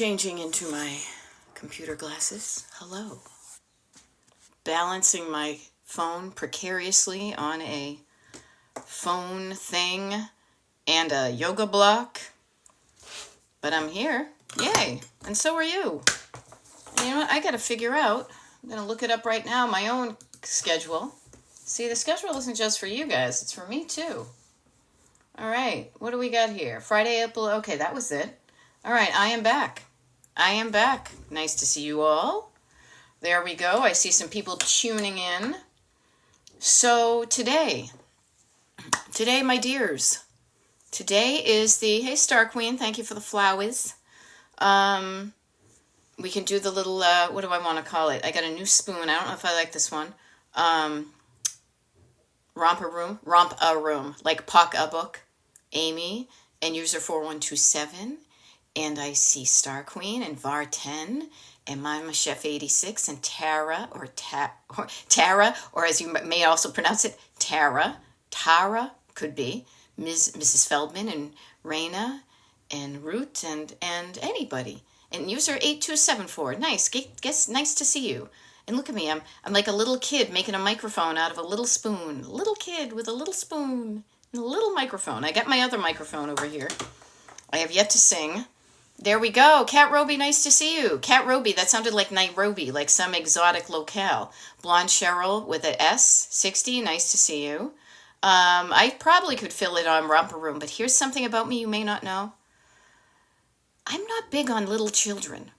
Changing into my computer glasses. Hello. Balancing my phone precariously on a phone thing and a yoga block. But I'm here. Yay. And so are you. And you know what? I got to figure out. I'm going to look it up right now, my own schedule. See, the schedule isn't just for you guys. It's for me too. All right. What do we got here? Friday, April. Okay, that was it. All right. I am back. Nice to see you all. There we go. I see some people tuning in. So today, my dears, today is the, hey Star Queen, thank you for the flowers. We can do the little, what do I want to call it? I got a new spoon. I don't know if I like this one. Romp a room, like Pock a book, Amy, and user 4127. And I see Star Queen and Var10 and Mama Chef 86 and Tara, or as you may also pronounce it, Tara, could be, Mrs. Feldman and Raina and Root and anybody. And user 8274, nice, nice to see you. And look at me, I'm like a little kid making a microphone out of a little spoon. A little kid with a little spoon and a little microphone. I got my other microphone over here. I have yet to sing. There we go. Cat Roby, nice to see you. Cat Roby, that sounded like Nairobi, like some exotic locale. Blonde Cheryl with an S, 60, nice to see you. I probably could fill it on Romper Room, but here's something about me you may not know. I'm not big on little children.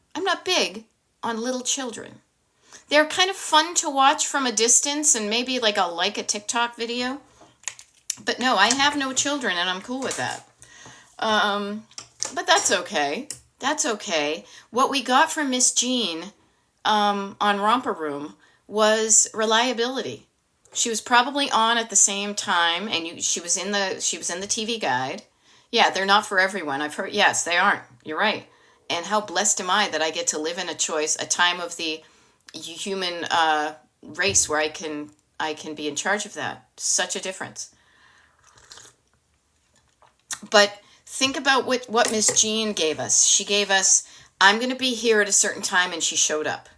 They're kind of fun to watch from a distance, and maybe like I'll like a TikTok video. But no, I have no children, and I'm cool with that. But that's okay. What we got from Miss Jean on Romper Room was reliability. She was probably on at the same time, and she was in the TV guide. Yeah, they're not for everyone. I've heard. Yes, they aren't. You're right. And how blessed am I that I get to live in a time of the human race where I can be in charge of that. Such a difference. But think about what Miss Jean gave us. She gave us, I'm going to be here at a certain time, and she showed up.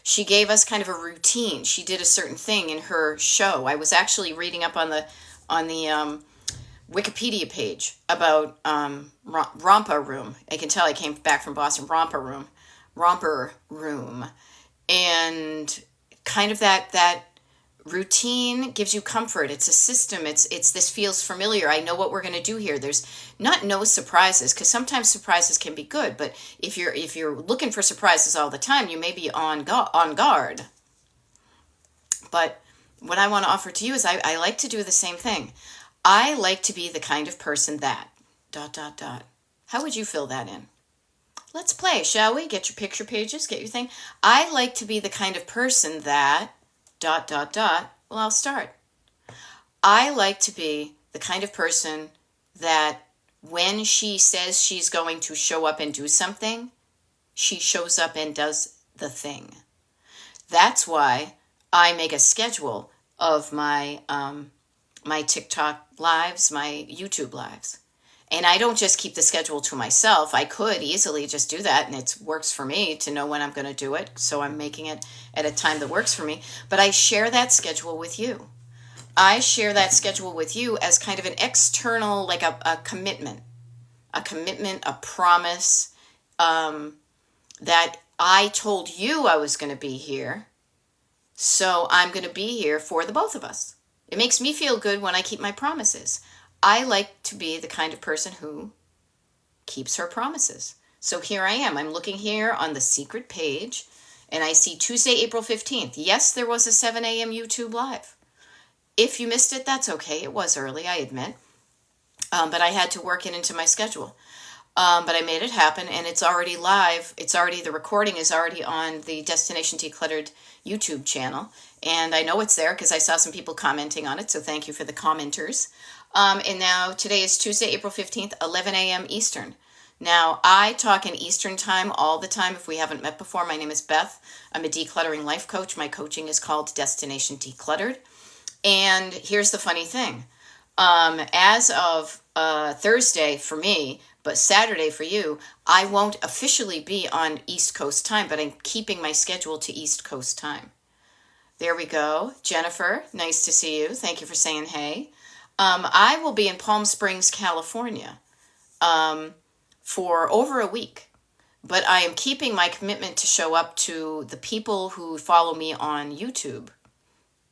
She gave us kind of a routine. She did a certain thing in her show. I was actually reading up on the Wikipedia page about Romper Room. I can tell I came back from Boston. Romper Room. And kind of that routine gives you comfort. It's a system. It's this feels familiar. I know what we're going to do here. There's no surprises, because sometimes surprises can be good, but if you're looking for surprises all the time, you may be on guard. But what I want to offer to you is I like to do the same thing. I like to be the kind of person that ... How would you fill that in? Let's play, shall we? Get your picture pages, get your thing. I like to be the kind of person that ... Well, I'll start. I like to be the kind of person that when she says she's going to show up and do something, she shows up and does the thing. That's why I make a schedule of my my TikTok lives, my YouTube lives. And I don't just keep the schedule to myself. I could easily just do that, and it works for me to know when I'm going to do it. So I'm making it at a time that works for me. But I share that schedule with you. I share that schedule with you as kind of an external, like a commitment, a promise that I told you I was going to be here. So I'm going to be here for the both of us. It makes me feel good when I keep my promises. I like to be the kind of person who keeps her promises. So here I am. I'm looking here on the secret page, and I see Tuesday, April 15th. Yes, there was a 7 a.m. YouTube Live. If you missed it, that's okay. It was early, I admit. But I had to work it into my schedule. But I made it happen, and it's already live. The recording is already on the Destination Decluttered YouTube channel. And I know it's there because I saw some people commenting on it, so thank you for the commenters. And now today is Tuesday, April 15th, 11 a.m. Eastern. Now, I talk in Eastern time all the time. If we haven't met before, my name is Beth. I'm a decluttering life coach. My coaching is called Destination Decluttered. And here's the funny thing. As of Thursday, for me, But Saturday for you, I won't officially be on East Coast time, but I'm keeping my schedule to East Coast time. There we go. Jennifer, nice to see you. Thank you for saying hey. I will be in Palm Springs, California for over a week. But I am keeping my commitment to show up to the people who follow me on YouTube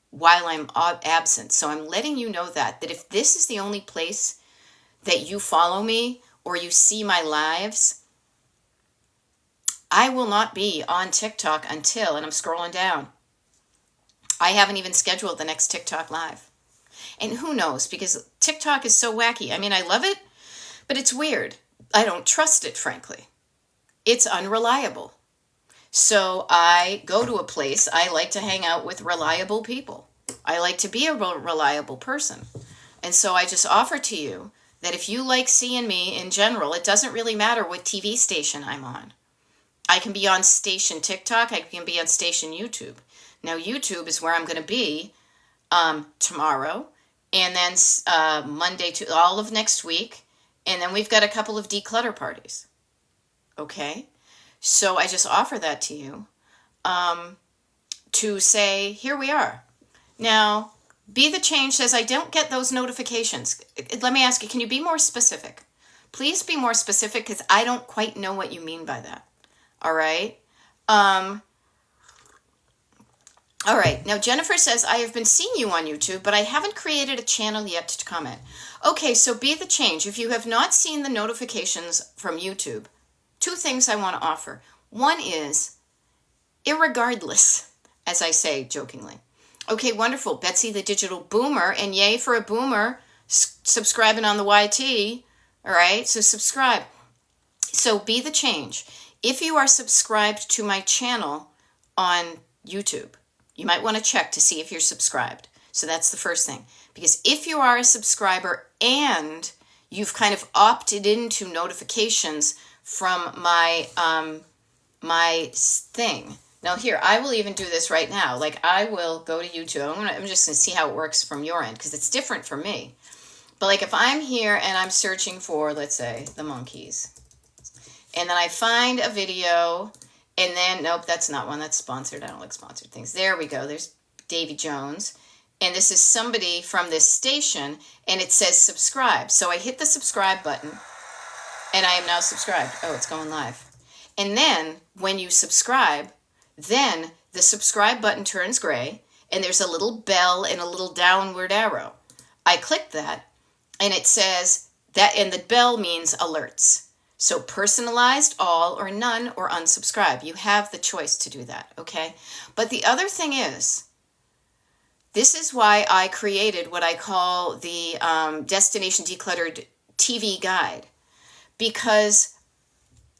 while I'm absent. So I'm letting you know that if this is the only place that you follow me or you see my lives, I will not be on TikTok until, and I'm scrolling down, I haven't even scheduled the next TikTok live. And who knows, because TikTok is so wacky. I mean, I love it, but it's weird. I don't trust it, frankly. It's unreliable. So I go to a place, I like to hang out with reliable people. I like to be a reliable person. And so I just offer to you that if you like seeing me in general, it doesn't really matter what TV station I'm on. I can be on station TikTok, I can be on station YouTube. Now YouTube is where I'm going to be tomorrow, and then Monday to all of next week, and then we've got a couple of declutter parties. Okay? So I just offer that to you to say, here we are. Now, Be the Change says, I don't get those notifications. Let me ask you, can you be more specific? Please be more specific, because I don't quite know what you mean by that. All right? All right. Now, Jennifer says, I have been seeing you on YouTube, but I haven't created a channel yet to comment. Okay, so Be the Change. If you have not seen the notifications from YouTube, two things I want to offer. One is, irregardless, as I say jokingly. Okay, wonderful. Betsy the Digital Boomer, and yay for a boomer subscribing on the YT. All right, so subscribe. So Be the Change. If you are subscribed to my channel on YouTube, you might want to check to see if you're subscribed. So that's the first thing. Because if you are a subscriber and you've kind of opted into notifications from my my thing. Now here, I will even do this right now. Like I will go to YouTube. I'm just going to see how it works from your end because it's different for me. But like if I'm here and I'm searching for, let's say, the Monkees. And then I find a video and then, nope, that's not one that's sponsored. I don't like sponsored things. There we go. There's Davy Jones. And this is somebody from this station and it says subscribe. So I hit the subscribe button and I am now subscribed. Oh, it's going live. And then when you subscribe, then the subscribe button turns gray and there's a little bell and a little downward arrow. I click that and it says that, and the bell means alerts. So personalized, all or none, or unsubscribe. You have the choice to do that, okay? But the other thing is, this is why I created what I call the Destination Decluttered TV Guide. Because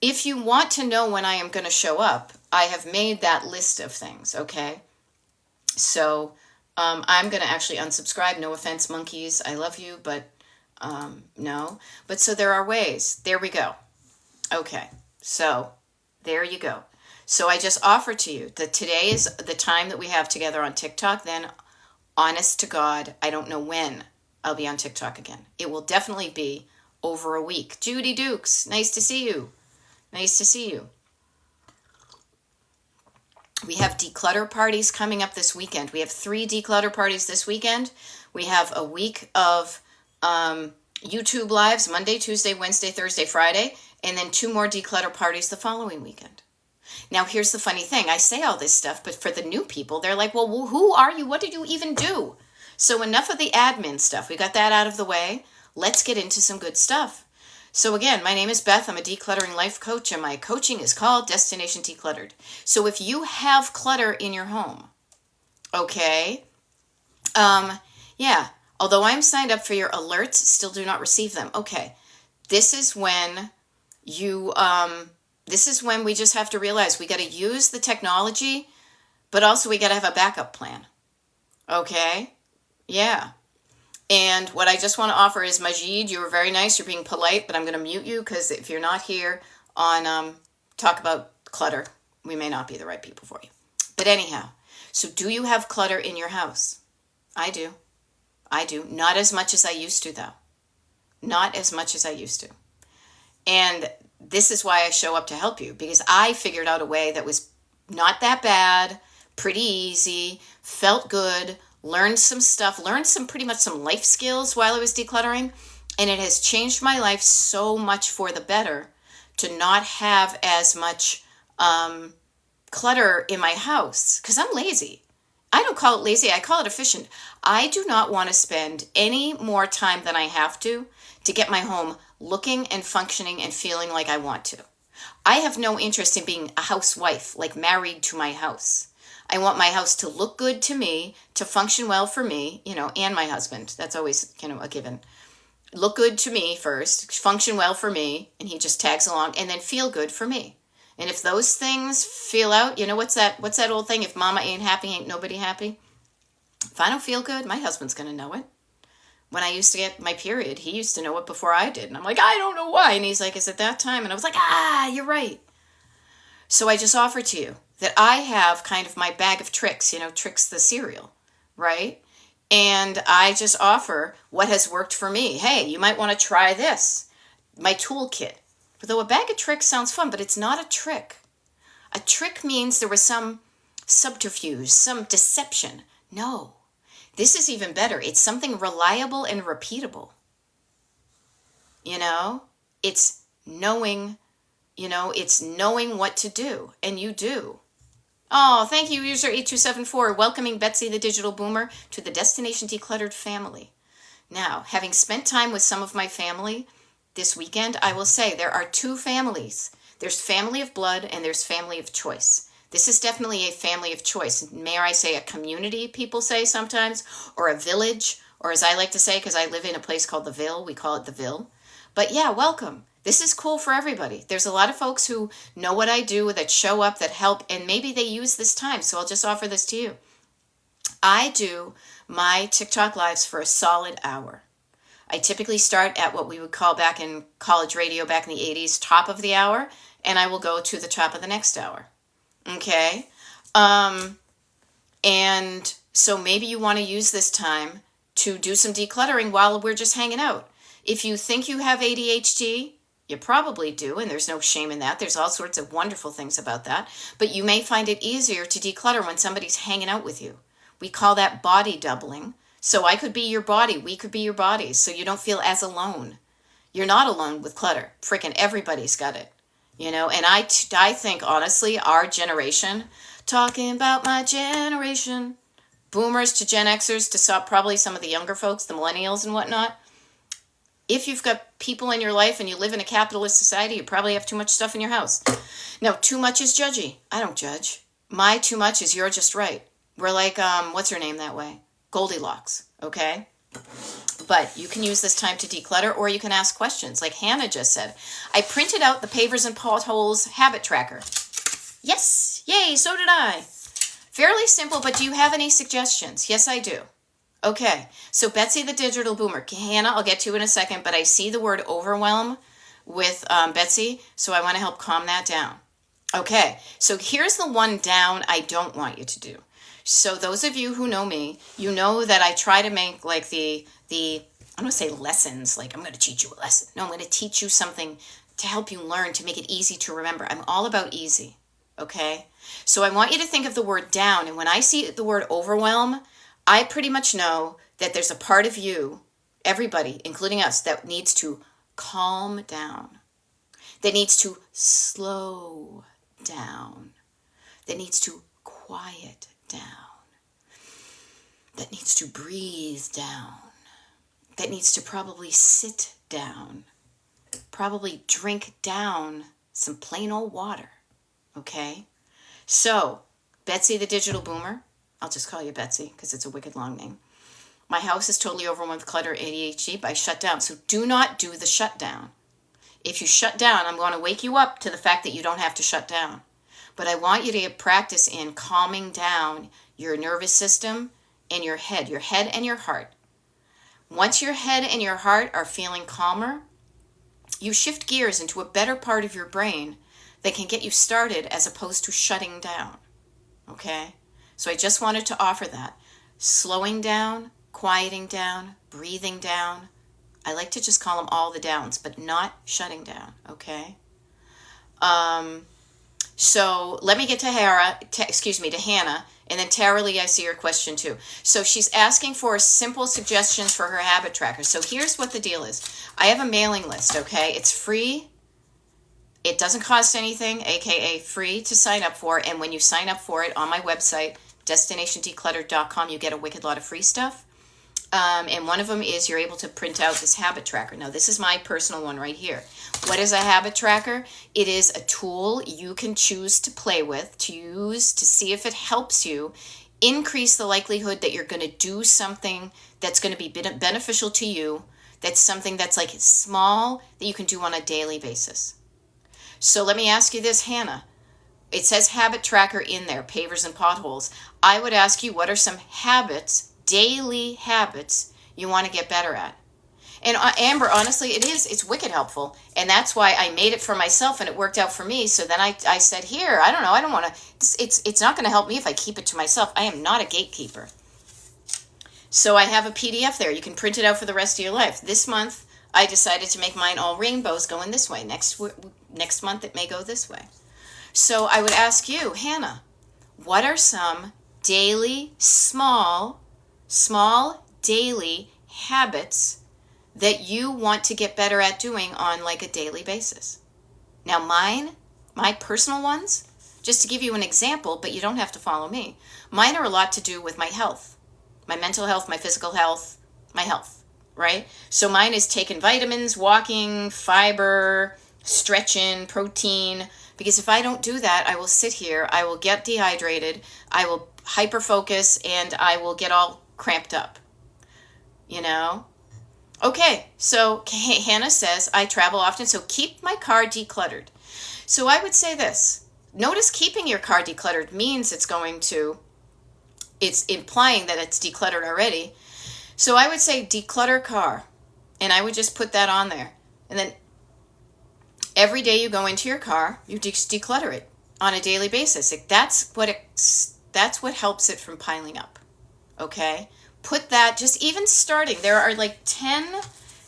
if you want to know when I am going to show up, I have made that list of things, okay? So I'm going to actually unsubscribe. No offense, Monkees. I love you, but no. But so there are ways. There we go. Okay, so there you go. So I just offer to you that today is the time that we have together on TikTok. Then, honest to God, I don't know when I'll be on TikTok again. It will definitely be over a week. Judy Dukes, nice to see you. Nice to see you. We have declutter parties coming up this weekend. We have 3 declutter parties this weekend. We have a week of YouTube lives, Monday, Tuesday, Wednesday, Thursday, Friday, and then 2 more declutter parties the following weekend. Now, here's the funny thing. I say all this stuff, but for the new people, they're like, well, who are you? What did you even do? So enough of the admin stuff. We got that out of the way. Let's get into some good stuff. So again, my name is Beth. I'm a decluttering life coach, and my coaching is called Destination Decluttered. So if you have clutter in your home, okay, yeah, although I'm signed up for your alerts, still do not receive them. Okay, this is when you, this is when we just have to realize we got to use the technology, but also we got to have a backup plan. Okay, yeah. And what I just want to offer is, Majid, you were very nice. You're being polite, but I'm going to mute you because if you're not here on Talk About Clutter, we may not be the right people for you. But anyhow, so do you have clutter in your house? I do. I do. Not as much as I used to, though. Not as much as I used to. And this is why I show up to help you, because I figured out a way that was not that bad, pretty easy, felt good, learned some stuff, learned some pretty much some life skills while I was decluttering. And it has changed my life so much for the better to not have as much clutter in my house, because I'm lazy. I don't call it lazy, I call it efficient. I do not want to spend any more time than I have to get my home looking and functioning and feeling like I want to. I have no interest in being a housewife, like married to my house. I want my house to look good to me, to function well for me, and my husband. That's always, a given. Look good to me first, function well for me, and he just tags along, and then feel good for me. And if those things feel out, what's that old thing? If mama ain't happy, ain't nobody happy. If I don't feel good, my husband's going to know it. When I used to get my period, he used to know it before I did. And I'm like, I don't know why. And he's like, is it that time? And I was like, you're right. So I just offer to you that I have kind of my bag of tricks, Tricks the cereal, right? And I just offer what has worked for me. Hey, you might want to try this. My toolkit. Though a bag of tricks sounds fun, but it's not a trick. A trick means there was some subterfuge, some deception. No, this is even better. It's something reliable and repeatable. It's knowing, it's knowing what to do, and you do. Oh, thank you, user 8274, welcoming Betsy the Digital Boomer to the Destination Decluttered family. Now, having spent time with some of my family this weekend, I will say there are two families. There's family of blood and there's family of choice. This is definitely a family of choice. May I say a community, people say sometimes, or a village, or as I like to say, because I live in a place called the Ville, we call it the Ville. But yeah, welcome. This is cool for everybody. There's a lot of folks who know what I do, that show up, that help, and maybe they use this time, so I'll just offer this to you. I do my TikTok lives for a solid hour. I typically start at what we would call back in college radio back in the 80s, top of the hour, and I will go to the top of the next hour. Okay? And so maybe you want to use this time to do some decluttering while we're just hanging out. If you think you have ADHD, you probably do, and there's no shame in that. There's all sorts of wonderful things about that. But you may find it easier to declutter when somebody's hanging out with you. We call that body doubling. So I could be your body, we could be your bodies, so you don't feel as alone. You're not alone with clutter. Freaking everybody's got it, And I think, honestly, our generation, talking about my generation, boomers to Gen Xers to probably some of the younger folks, the millennials and whatnot, if you've got people in your life and you live in a capitalist society, you probably have too much stuff in your house. Now, too much is judgy. I don't judge. My too much is you're just right. We're like, what's her name that way? Goldilocks, okay? But you can use this time to declutter, or you can ask questions, like Hannah just said. I printed out the Pavers and Potholes habit tracker. Yes, yay, so did I. Fairly simple, but do you have any suggestions? Yes, I do. Okay, so Betsy the Digital Boomer. Hannah, I'll get to you in a second, but I see the word overwhelm with Betsy, so I want to help calm that down. Okay, so here's the one down I don't want you to do. So those of you who know me, you know that I try to make like the I don't want to say lessons, like I'm going to teach you a lesson. No, I'm going to teach you something to help you learn, to make it easy to remember. I'm all about easy, okay? So I want you to think of the word down, and when I see the word overwhelm, I pretty much know that there's a part of you, everybody, including us, that needs to calm down, that needs to slow down, that needs to quiet down, that needs to breathe down, that needs to probably sit down, probably drink down some plain old water, okay? So, Betsy the Digital Boomer, I'll just call you Betsy because it's a wicked long name. My house is totally overwhelmed with clutter, ADHD, but I shut down. So do not do the shutdown. If you shut down, I'm going to wake you up to the fact that you don't have to shut down. But I want you to get practice in calming down your nervous system and your head and your heart. Once your head and your heart are feeling calmer, you shift gears into a better part of your brain that can get you started as opposed to shutting down. Okay? So I just wanted to offer that. Slowing down, quieting down, breathing down, I like to just call them all the downs, but not shutting down, okay? Um, so let me get to to Hannah, and then Tara Lee, I see your question too. So she's asking for simple suggestions for her habit tracker. So here's what the deal is. I have a mailing list, okay? It's free. It doesn't cost anything, aka free to sign up for. And when you sign up for it on my website, destinationdecluttered.com, you get a wicked lot of free stuff. And one of them is you're able to print out this habit tracker. Now, this is my personal one right here. What is a habit tracker? It is a tool you can choose to play with, to use to see if it helps you increase the likelihood that you're going to do something that's going to be beneficial to you. That's something that's like small that you can do on a daily basis. So let me ask you this, Hannah. It says habit tracker in there, pavers and potholes. I would ask you, what are some habits, daily habits, you want to get better at? And Amber, honestly, it's wicked helpful. And that's why I made it for myself and it worked out for me. So then I said, here, I don't want to, it's not going to help me if I keep it to myself. I am not a gatekeeper. So I have a PDF there. You can print it out for the rest of your life. This month, I decided to make mine all rainbows going this way. Next month, it may go this way. So I would ask you, Hannah, what are some daily, small daily habits that you want to get better at doing on like a daily basis? Now my personal ones, just to give you an example, but you don't have to follow me. Mine are a lot to do with my health, my mental health, my physical health, my health, right? So mine is taking vitamins, walking, fiber, stretching, protein, because if I don't do that, I will sit here, I will get dehydrated, I will hyper focus, and I will get all cramped up, you know? Okay, so Hannah says, I travel often, so keep my car decluttered. So I would say this. Notice keeping your car decluttered means it's implying that it's decluttered already. So I would say declutter car, and I would just put that on there. And then every day you go into your car, you declutter it on a daily basis. That's what helps it from piling up, okay? Put that, just even starting, there are like 10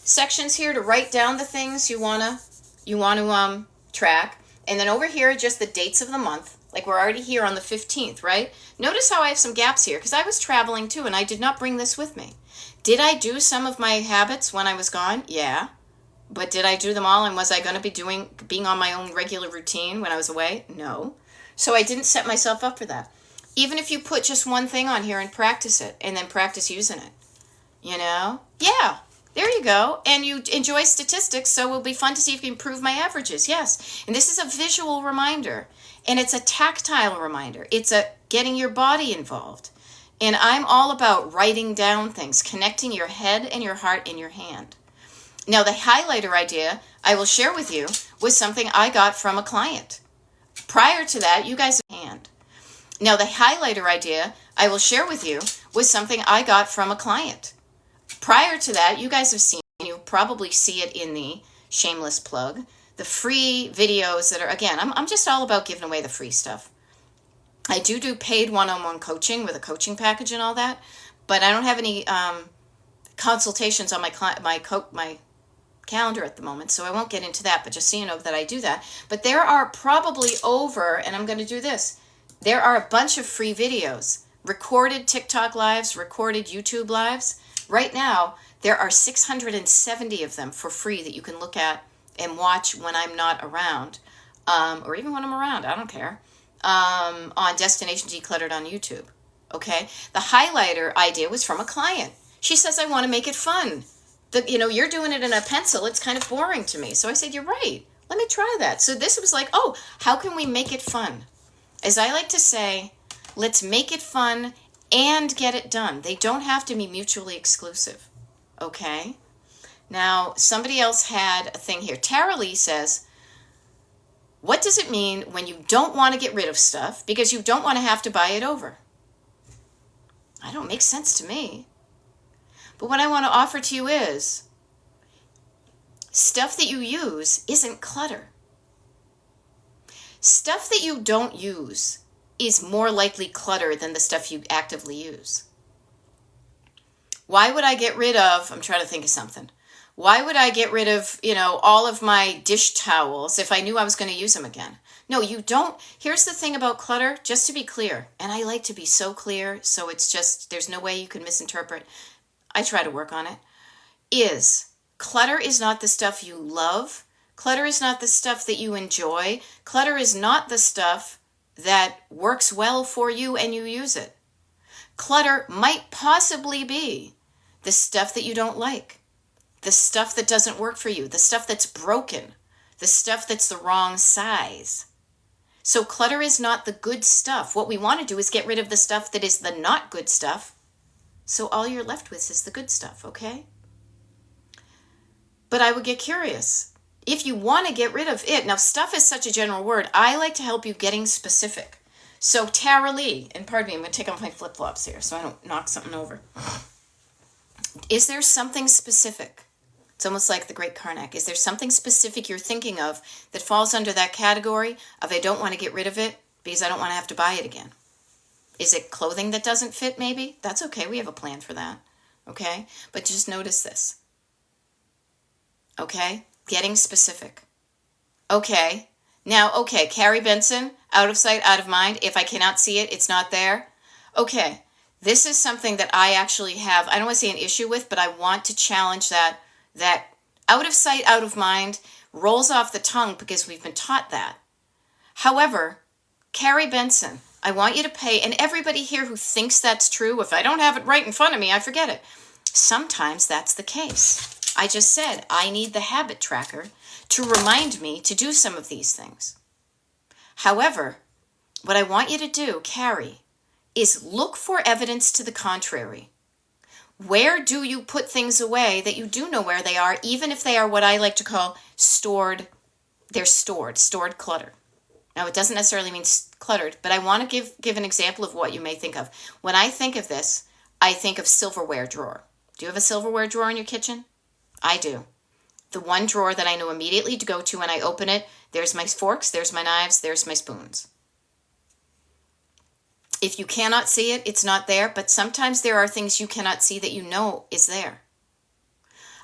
sections here to write down the things you want to track. And then over here, just the dates of the month. Like we're already here on the 15th, right? Notice how I have some gaps here because I was traveling too and I did not bring this with me. Did I do some of my habits when I was gone? Yeah. But did I do them all, and was I going to be being on my own regular routine when I was away? No. So I didn't set myself up for that. Even if you put just one thing on here and practice it, and then practice using it, you know? Yeah, there you go. And you enjoy statistics, so it'll be fun to see if you can improve my averages. Yes. And this is a visual reminder, and it's a tactile reminder. It's a getting your body involved. And I'm all about writing down things, connecting your head and your heart in your hand. Now, the highlighter idea I will share with you was something I got from a client. Prior to that, you guys have hand. Now, the highlighter idea I will share with you was something I got from a client. Prior to that, you guys have seen, you probably see it in the shameless plug, the free videos that are, again, I'm just all about giving away the free stuff. I do paid one-on-one coaching with a coaching package and all that, but I don't have any consultations on my calendar at the moment, so I won't get into that, but just so you know that I do that. But there are probably over, and I'm going to do this, there are a bunch of free videos, recorded TikTok lives, recorded YouTube lives. Right now, there are 670 of them for free that you can look at and watch when I'm not around, or even when I'm around, I don't care, on Destination Decluttered on YouTube, okay? The highlighter idea was from a client. She says, I want to make it fun. You're doing it in a pencil. It's kind of boring to me. So I said, you're right. Let me try that. So this was like, oh, how can we make it fun? As I like to say, let's make it fun and get it done. They don't have to be mutually exclusive. Okay? Now, somebody else had a thing here. Tara Lee says, what does it mean when you don't want to get rid of stuff because you don't want to have to buy it over? I don't make sense to me. But what I want to offer to you is stuff that you use isn't clutter. Stuff that you don't use is more likely clutter than the stuff you actively use. Why would I get rid of, I'm trying to think of something. Why would I get rid of, all of my dish towels if I knew I was going to use them again? No, you don't. Here's the thing about clutter, just to be clear, and I like to be so clear, so it's just, there's no way you can misinterpret. I try to work on it. Clutter is not the stuff you love. Clutter is not the stuff that you enjoy. Clutter is not the stuff that works well for you and you use it. Clutter might possibly be the stuff that you don't like, the stuff that doesn't work for you, the stuff that's broken, the stuff that's the wrong size. So clutter is not the good stuff. What we want to do is get rid of the stuff that is the not good stuff. So all you're left with is the good stuff, okay? But I would get curious. If you want to get rid of it, now stuff is such a general word. I like to help you getting specific. So Tara Lee, and pardon me, I'm going to take off my flip-flops here so I don't knock something over. Is there something specific? It's almost like the Great Karnak. Is there something specific you're thinking of that falls under that category of I don't want to get rid of it because I don't want to have to buy it again? Is it clothing that doesn't fit maybe? That's okay. We have a plan for that. Okay? But just notice this. Okay? Getting specific. Okay. Now, okay, Carrie Benson, out of sight, out of mind. If I cannot see it, it's not there. Okay. This is something that I actually have, I don't want to say an issue with, but I want to challenge that out of sight, out of mind rolls off the tongue because we've been taught that. However, Carrie Benson, I want you to pay, and everybody here who thinks that's true, if I don't have it right in front of me, I forget it. Sometimes that's the case. I just said I need the habit tracker to remind me to do some of these things. However, what I want you to do, Carrie, is look for evidence to the contrary. Where do you put things away that you do know where they are, even if they are what I like to call stored clutter. Now, it doesn't necessarily mean cluttered, but I want to give an example of what you may think of. When I think of this, I think of silverware drawer. Do you have a silverware drawer in your kitchen? I do. The one drawer that I know immediately to go to when I open it, there's my forks, there's my knives, there's my spoons. If you cannot see it, it's not there, but sometimes there are things you cannot see that you know is there.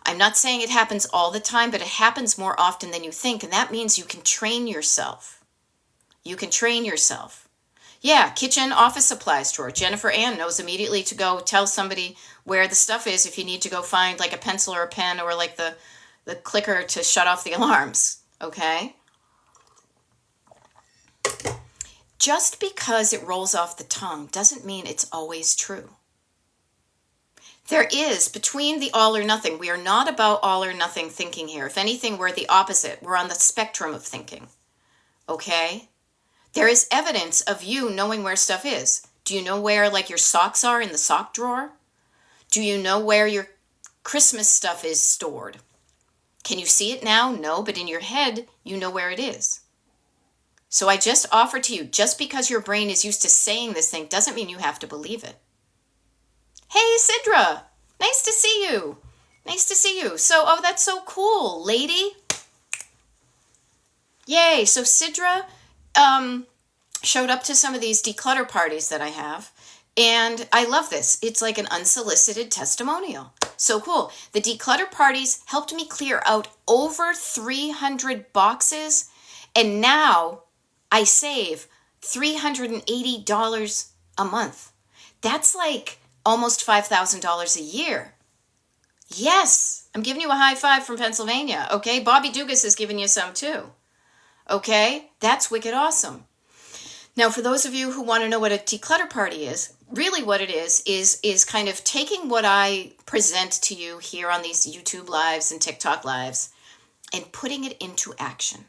I'm not saying it happens all the time, but it happens more often than you think, and that means you can train yourself. You can train yourself. Yeah, kitchen office supplies drawer. Jennifer Ann knows immediately to go tell somebody where the stuff is if you need to go find like a pencil or a pen or like the clicker to shut off the alarms, okay? Just because it rolls off the tongue doesn't mean it's always true. There is, between the all or nothing, we are not about all or nothing thinking here. If anything, we're the opposite. We're on the spectrum of thinking, okay? There is evidence of you knowing where stuff is. Do you know where like your socks are in the sock drawer? Do you know where your Christmas stuff is stored? Can you see it now? No, but in your head, you know where it is. So I just offer to you, just because your brain is used to saying this thing doesn't mean you have to believe it. Hey, Sidra, nice to see you. Nice to see you. So, oh, that's so cool, lady. Yay. So Sidra showed up to some of these declutter parties that I have, and I love this. It's like an unsolicited testimonial. So cool. The declutter parties helped me clear out over 300 boxes, and now I save $380 a month. That's like almost $5,000 a year. Yes, I'm giving you a high five from Pennsylvania, okay? Bobby Dugas is giving you some too, okay? That's wicked awesome. Now, for those of you who want to know what a declutter party is, really what it is kind of taking what I present to you here on these YouTube lives and TikTok lives and putting it into action.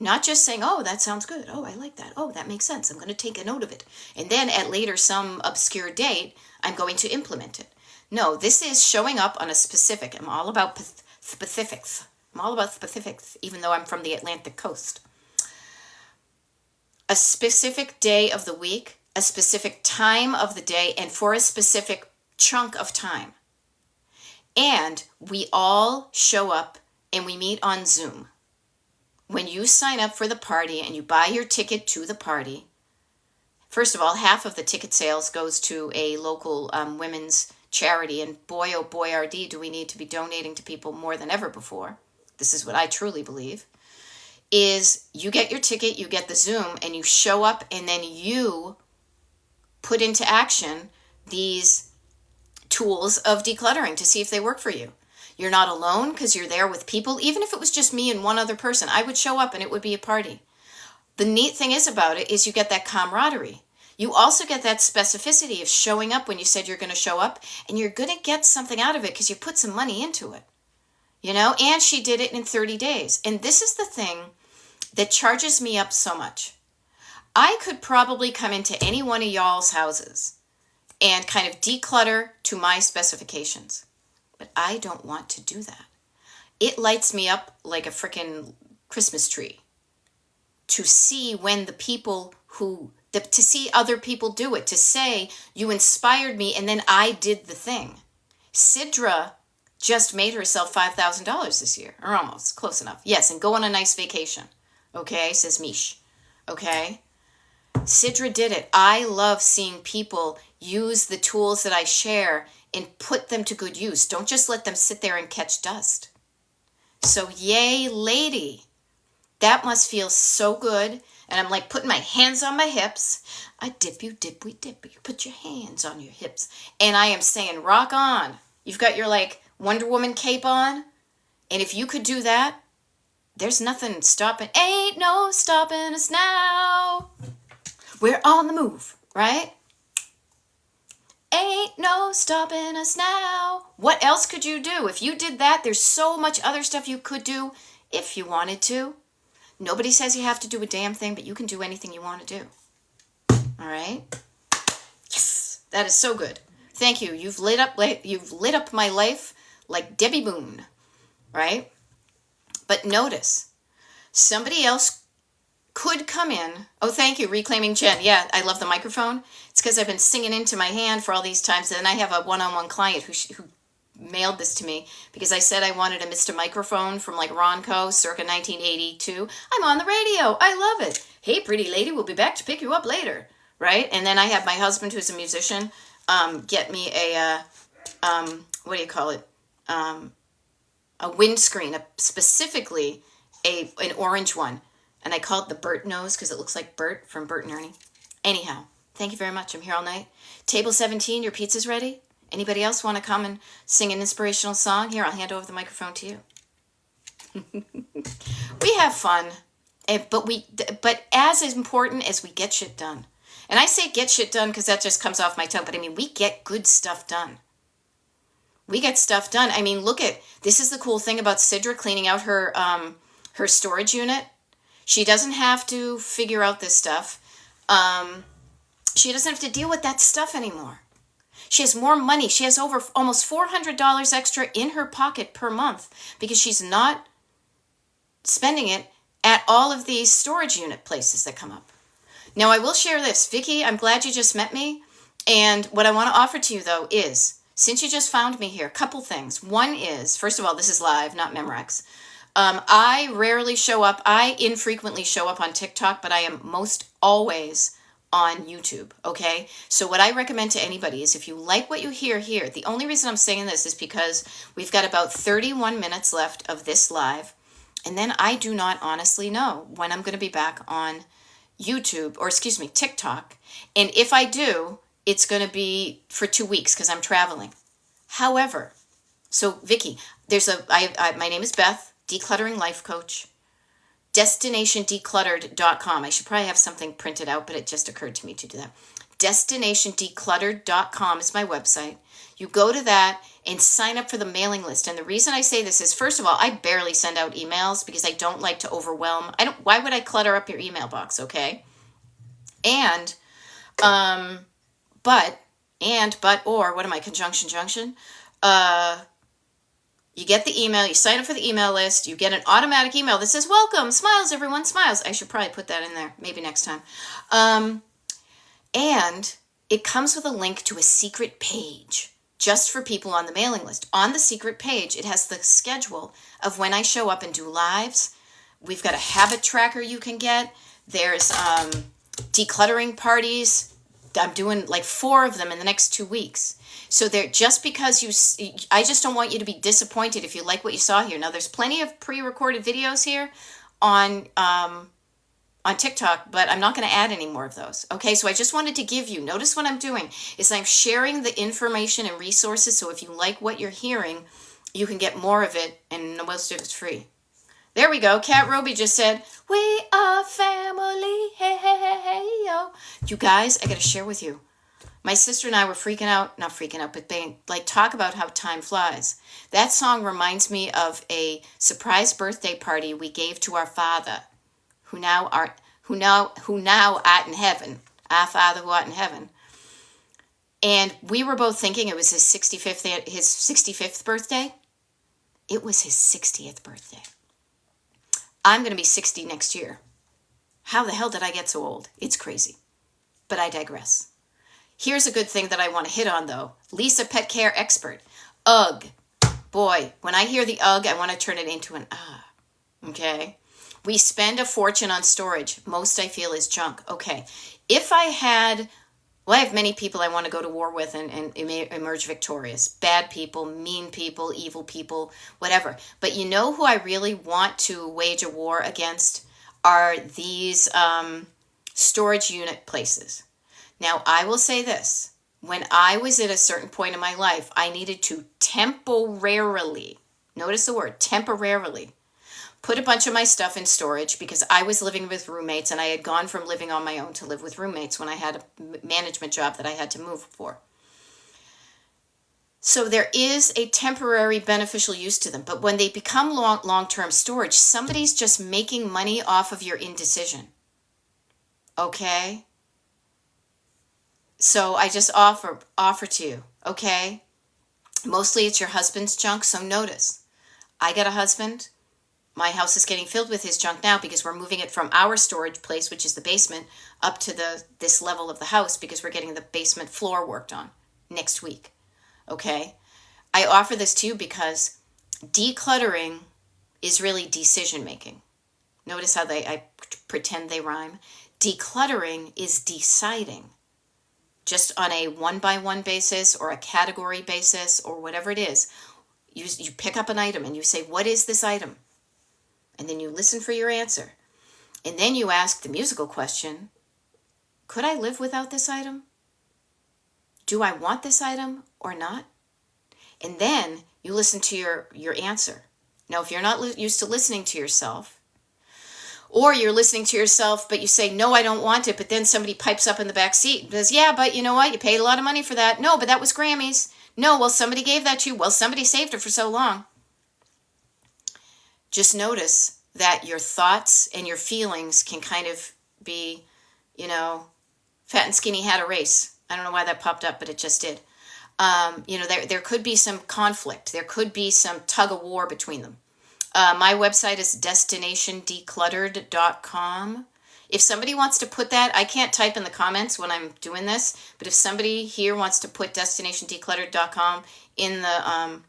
Not just saying, oh, that sounds good. Oh, I like that. Oh, that makes sense. I'm going to take a note of it. And then at later some obscure date, I'm going to implement it. No, this is showing up on a specific. I'm all about specifics. I'm all about specifics, even though I'm from the Atlantic coast. A specific day of the week, a specific time of the day, and for a specific chunk of time. And we all show up and we meet on Zoom. When you sign up for the party and you buy your ticket to the party, first of all, half of the ticket sales goes to a local women's charity, and boy, oh boy, RD, do we need to be donating to people more than ever before. This is what I truly believe, is you get your ticket, you get the Zoom, and you show up, and then you put into action these tools of decluttering to see if they work for you. You're not alone because you're there with people. Even if it was just me and one other person, I would show up and it would be a party. The neat thing is about it is you get that camaraderie. You also get that specificity of showing up when you said you're going to show up, and you're going to get something out of it because you put some money into it. And she did it in 30 days. And this is the thing that charges me up so much. I could probably come into any one of y'all's houses and kind of declutter to my specifications. But I don't want to do that. It lights me up like a freaking Christmas tree to see when to see other people do it, to say, you inspired me and then I did the thing. Sidra just made herself $5,000 this year, or almost, close enough. Yes, and go on a nice vacation. Okay, says Mish. Okay? Sidra did it. I love seeing people use the tools that I share and put them to good use. Don't just let them sit there and catch dust. So yay, lady. That must feel so good. And I'm like putting my hands on my hips. I dip, you dip, we dip. You put your hands on your hips. And I am saying, rock on. You've got your like Wonder Woman cape on. And if you could do that, there's nothing stopping. Ain't no stopping us now. We're on the move, right? Ain't no stopping us now. What else could you do? If you did that, there's so much other stuff you could do if you wanted to. Nobody says you have to do a damn thing, but you can do anything you want to do. All right? Yes, that is so good. Thank you. You've lit up my life like Debbie Boone, right? But notice, somebody else could come in. Oh, thank you, Reclaiming Jen. Yeah, I love the microphone. It's because I've been singing into my hand for all these times. And I have a one-on-one client who mailed this to me because I said I wanted a Mr. Microphone from like Ronco circa 1982. I'm on the radio. I love it. Hey, pretty lady, we'll be back to pick you up later. Right? And then I have my husband, who's a musician, get me a, what do you call it? A windscreen, specifically an orange one. And I call it the Bert nose because it looks like Bert from Bert and Ernie. Anyhow, thank you very much. I'm here all night. Table 17, your pizza's ready? Anybody else want to come and sing an inspirational song? Here, I'll hand over the microphone to you. We have fun, but as important as we get shit done. And I say get shit done because that just comes off my tongue, but I mean, we get good stuff done. We get stuff done. I mean, this is the cool thing about Sidra cleaning out her storage unit. She doesn't have to figure out this stuff. She doesn't have to deal with that stuff anymore. She has more money. She has over almost $400 extra in her pocket per month because she's not spending it at all of these storage unit places that come up. Now, I will share this. Vicki, I'm glad you just met me. And what I want to offer to you, though, is, since you just found me here, a couple things. One is, first of all, this is live, not Memorex. I rarely show up. I infrequently show up on TikTok, but I am most always on YouTube, okay? So what I recommend to anybody is if you like what you hear here, the only reason I'm saying this is because we've got about 31 minutes left of this live, and then I do not honestly know when I'm going to be back on YouTube, or excuse me, TikTok. And if I do, it's going to be for 2 weeks because I'm traveling. However, so Vicki, my name is Beth, Decluttering Life Coach, DestinationDecluttered.com. I should probably have something printed out, but it just occurred to me to do that. DestinationDecluttered.com is my website. You go to that and sign up for the mailing list. And the reason I say this is, first of all, I barely send out emails because I don't like to overwhelm. Why would I clutter up your email box, okay? And, what am I, conjunction junction? You get the email, you sign up for the email list, you get an automatic email that says, welcome, smiles, everyone, smiles. I should probably put that in there, maybe next time. And it comes with a link to a secret page just for people on the mailing list. On the secret page, it has the schedule of when I show up and do lives. We've got a habit tracker you can get. There's decluttering parties I'm doing like 4 of them in the next 2 weeks. So they're just because I just don't want you to be disappointed if you like what you saw here. Now there's plenty of pre-recorded videos here on TikTok, but I'm not going to add any more of those. Okay, so I just wanted to give you, notice what I'm doing is I'm sharing the information and resources. So if you like what you're hearing, you can get more of it, and most of it's free. There we go. Cat Roby just said, "We are family." Hey, hey, hey, hey, yo. You guys, I got to share with you. My sister and I were freaking out, not freaking out, but being like, talk about how time flies. That song reminds me of a surprise birthday party we gave to our father, who now art in heaven, our Father who art in heaven. And we were both thinking it was his 65th birthday. It was his 60th birthday. I'm going to be 60 next year. How the hell did I get so old? It's crazy. But I digress. Here's a good thing that I want to hit on, though. Lisa, pet care expert. Ugh. Boy, when I hear the ugh, I want to turn it into an ah. Okay? We spend a fortune on storage. Most I feel is junk. Okay. If I had, well, I have many people I want to go to war with and emerge victorious. Bad people, mean people, evil people, whatever. But you know who I really want to wage a war against are these storage unit places. Now, I will say this. When I was at a certain point in my life, I needed to temporarily, notice the word, temporarily, put a bunch of my stuff in storage because I was living with roommates, and I had gone from living on my own to live with roommates when I had a management job that I had to move for. So there is a temporary beneficial use to them, but when they become long-term storage, somebody's just making money off of your indecision. Okay? So I just offer to you, okay? Mostly it's your husband's junk, so notice. I got a husband. My house is getting filled with his junk now because we're moving it from our storage place, which is the basement, up to this level of the house because we're getting the basement floor worked on next week. Okay? I offer this to you because decluttering is really decision making. Notice how I pretend they rhyme. Decluttering is deciding. Just on a one-by-one basis or a category basis or whatever it is. You pick up an item and you say, what is this item? And then you listen for your answer. And then you ask the musical question, could I live without this item? Do I want this item or not? And then you listen to your answer. Now, if you're not used to listening to yourself, or you're listening to yourself, but you say, no, I don't want it, but then somebody pipes up in the back seat and says, yeah, but you know what? You paid a lot of money for that. No, but that was Grammys. No, well, somebody gave that to you. Well, somebody saved it for so long. Just notice that your thoughts and your feelings can kind of be, fat and skinny had a race. I don't know why that popped up, but it just did. There could be some conflict. There could be some tug of war between them. My website is destinationdecluttered.com. If somebody wants to put that, I can't type in the comments when I'm doing this, but if somebody here wants to put destinationdecluttered.com in the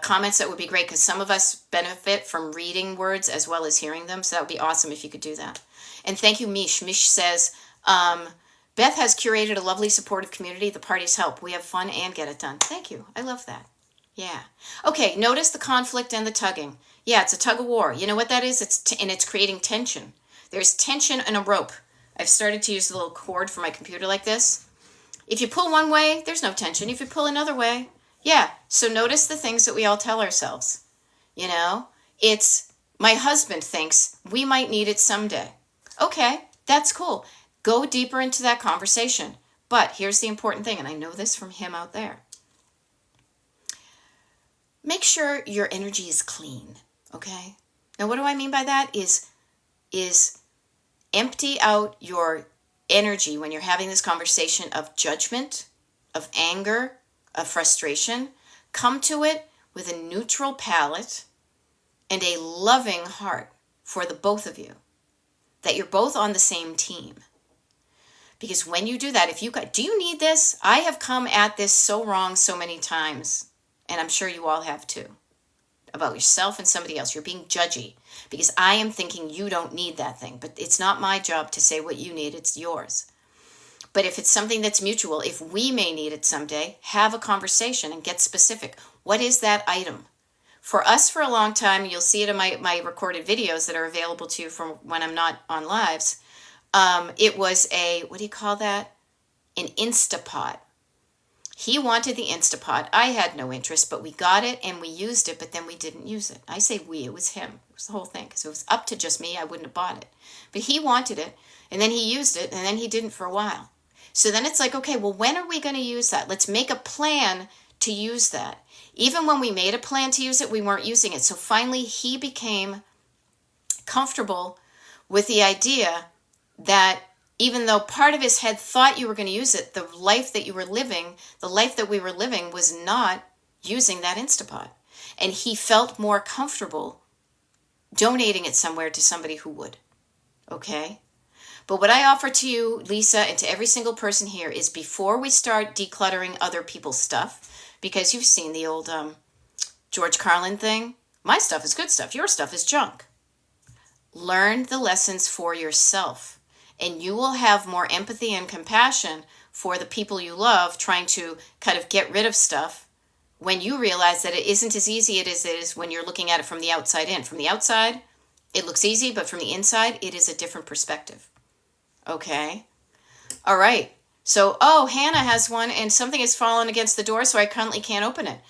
comments, that would be great because some of us benefit from reading words as well as hearing them, so that would be awesome if you could do that. And thank you, Mish. Mish says, Beth has curated a lovely supportive community. The parties help. We have fun and get it done. Thank you. I love that. Yeah. Okay, notice the conflict and the tugging. Yeah, it's a tug of war. You know what that is? It's creating tension. There's tension in a rope. I've started to use the little cord for my computer like this. If you pull one way, there's no tension. If you pull another way, yeah. So notice the things that we all tell ourselves. It's my husband thinks we might need it someday. Okay, that's cool. Go deeper into that conversation. But here's the important thing, and I know this from him out there. Make sure your energy is clean, okay? Now, what do I mean by that is empty out your energy when you're having this conversation of judgment, of anger, of frustration. Come to it with a neutral palate and a loving heart for the both of you, that you're both on the same team. Because when you do that, do you need this? I have come at this so wrong so many times. And I'm sure you all have too, about yourself and somebody else. You're being judgy because I am thinking you don't need that thing. But it's not my job to say what you need. It's yours. But if it's something that's mutual, if we may need it someday, have a conversation and get specific. What is that item? For us, for a long time, you'll see it in my recorded videos that are available to you from when I'm not on lives. It was what do you call that? An Instapot. He wanted the Instapot. I had no interest, but we got it and we used it, but then we didn't use it. I say we, it was him. It was the whole thing. Because it was up to just me, I wouldn't have bought it. But he wanted it, and then he used it, and then he didn't for a while. So then it's like, okay, well, when are we going to use that? Let's make a plan to use that. Even when we made a plan to use it, we weren't using it. So finally, he became comfortable with the idea that even though part of his head thought you were going to use it, the life that we were living was not using that Instapot. And he felt more comfortable donating it somewhere to somebody who would. Okay? But what I offer to you, Lisa, and to every single person here is before we start decluttering other people's stuff, because you've seen the old George Carlin thing, my stuff is good stuff, your stuff is junk. Learn the lessons for yourself, and you will have more empathy and compassion for the people you love trying to kind of get rid of stuff when you realize that it isn't as easy as it is when you're looking at it from the outside in. From the outside, it looks easy, but from the inside, it is a different perspective. Okay? All right. So, Hannah has one, and something has fallen against the door, so I currently can't open it.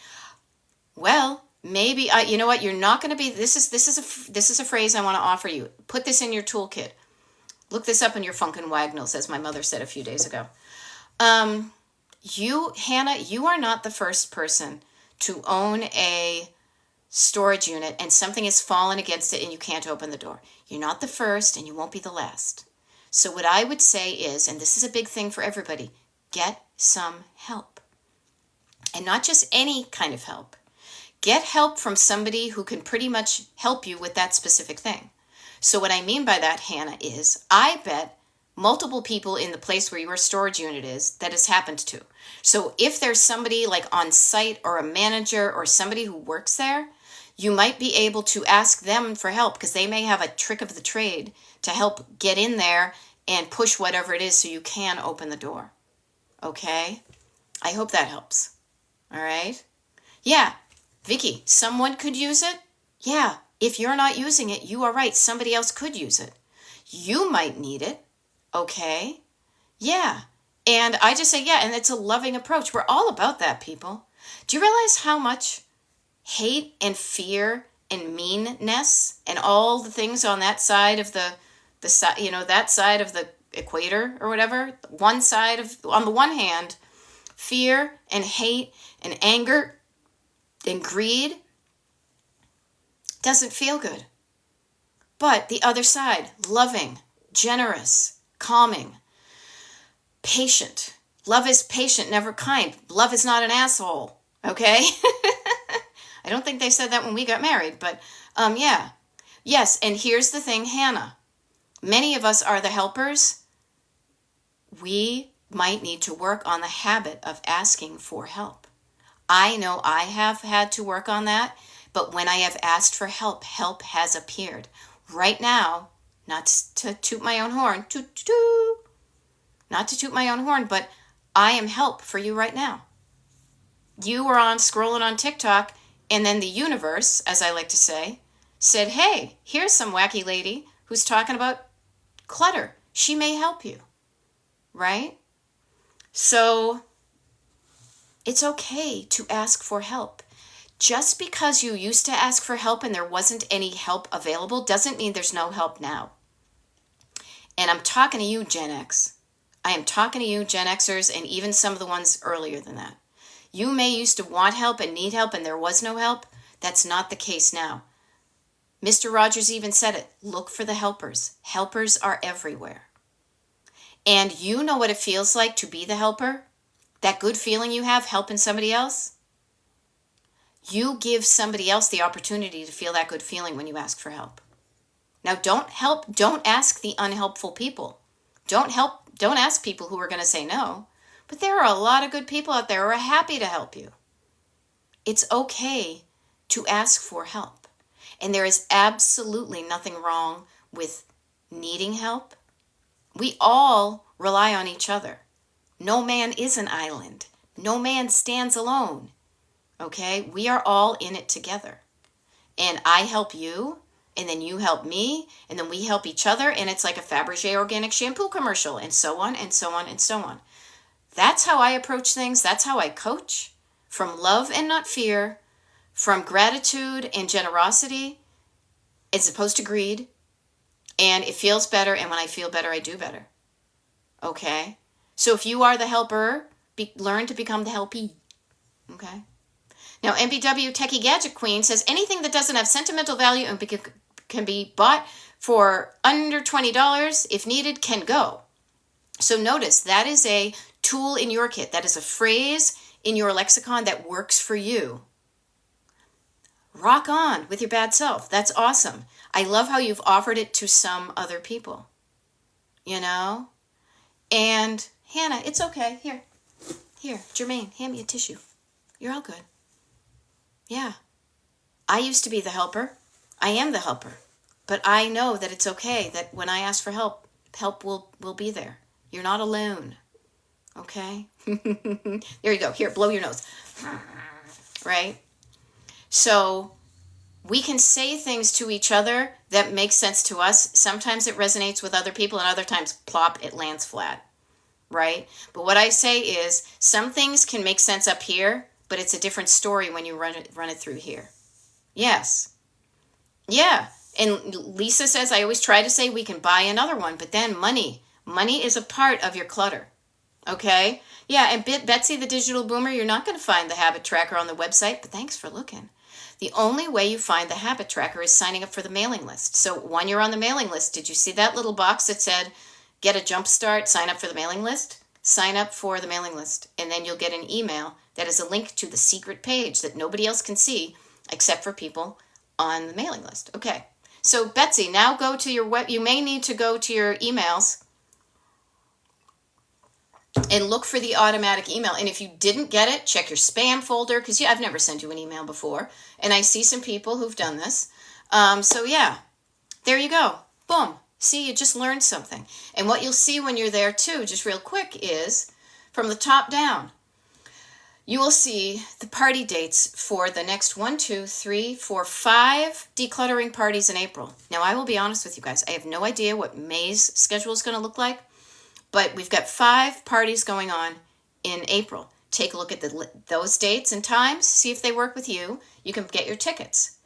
Well, maybe you know what? You're not going to be. This is a phrase I want to offer you. Put this in your toolkit. Look this up in your Funkin' Wagnalls, as my mother said a few days ago. Hannah, you are not the first person to own a storage unit and something has fallen against it and you can't open the door. You're not the first and you won't be the last. So what I would say is, and this is a big thing for everybody, get some help. And not just any kind of help. Get help from somebody who can pretty much help you with that specific thing. So what I mean by that, Hannah, is I bet multiple people in the place where your storage unit is that has happened to. So if there's somebody like on site or a manager or somebody who works there, you might be able to ask them for help because they may have a trick of the trade to help get in there and push whatever it is so you can open the door. Okay? I hope that helps. All right? Yeah. Vicky, someone could use it? Yeah. If you're not using it, you are right. Somebody else could use it. You might need it. Okay? Yeah. And I just say, yeah, and it's a loving approach. We're all about that, people. Do you realize how much hate and fear and meanness and all the things on that side of that side of the equator or whatever, on the one hand, fear and hate and anger and greed doesn't feel good. But the other side, loving, generous, calming, patient. Love is patient, never kind. Love is not an asshole. Okay? I don't think they said that when we got married, but yeah. Yes, and here's the thing, Hannah. Many of us are the helpers. We might need to work on the habit of asking for help. I know I have had to work on that, but when I have asked for help, help has appeared. Right now, not to toot my own horn, not to toot my own horn, but I am help for you right now. You were scrolling on TikTok, and then the universe, as I like to say, said, hey, here's some wacky lady who's talking about clutter. She may help you, right? So it's okay to ask for help. Just because you used to ask for help and there wasn't any help available doesn't mean there's no help now. And I'm talking to you, Gen X. I am talking to you, Gen Xers, and even some of the ones earlier than that. You may used to want help and need help and there was no help. That's not the case now. Mr. Rogers even said it. Look for the helpers. Helpers are everywhere. And you know what it feels like to be the helper? That good feeling you have helping somebody else? You give somebody else the opportunity to feel that good feeling when you ask for help. Now don't ask the unhelpful people. Don't ask people who are going to say no. But there are a lot of good people out there who are happy to help you. It's okay to ask for help. And there is absolutely nothing wrong with needing help. We all rely on each other. No man is an island. No man stands alone. Okay? We are all in it together. And I help you, and then you help me, and then we help each other, and it's like a Fabergé organic shampoo commercial, and so on, and so on, and so on. That's how I approach things. That's how I coach. From love and not fear, from gratitude and generosity, as opposed to greed. And it feels better, and when I feel better, I do better. Okay? So if you are the helper, learn to become the helpee. Okay? Now, MBW Techie Gadget Queen says anything that doesn't have sentimental value and can be bought for under $20 if needed can go. So notice that is a tool in your kit. That is a phrase in your lexicon that works for you. Rock on with your bad self. That's awesome. I love how you've offered it to some other people. You know? And Hannah, it's okay. Here, Jermaine, hand me a tissue. You're all good. Yeah. I used to be the helper. I am the helper. But I know that it's okay that when I ask for help, help will be there. You're not alone. Okay? There you go. Here, blow your nose. Right? So we can say things to each other that make sense to us. Sometimes it resonates with other people, and other times, plop, it lands flat. Right? But what I say is some things can make sense up here, but it's a different story when you run it through here. Yes. Yeah. And Lisa says, I always try to say we can buy another one, but then money is a part of your clutter. Okay? Yeah, and Betsy, the digital boomer, you're not going to find the habit tracker on the website, but thanks for looking. The only way you find the habit tracker is signing up for the mailing list. So when you're on the mailing list, did you see that little box that said, get a jump start, sign up for the mailing list? Sign up for the mailing list, and then you'll get an email that is a link to the secret page that nobody else can see except for people on the mailing list. Okay. So Betsy, now go to your web. You may need to go to your emails and look for the automatic email. And if you didn't get it, check your spam folder, because I've never sent you an email before. And I see some people who've done this. So yeah, there you go. Boom. See, you just learned something. And what you'll see when you're there too, just real quick, is from the top down, you will see the party dates for the next 5 decluttering parties in April. Now, I will be honest with you guys. I have no idea what May's schedule is going to look like, but we've got 5 parties going on in April. Take a look at those dates and times, see if they work with you. You can get your tickets.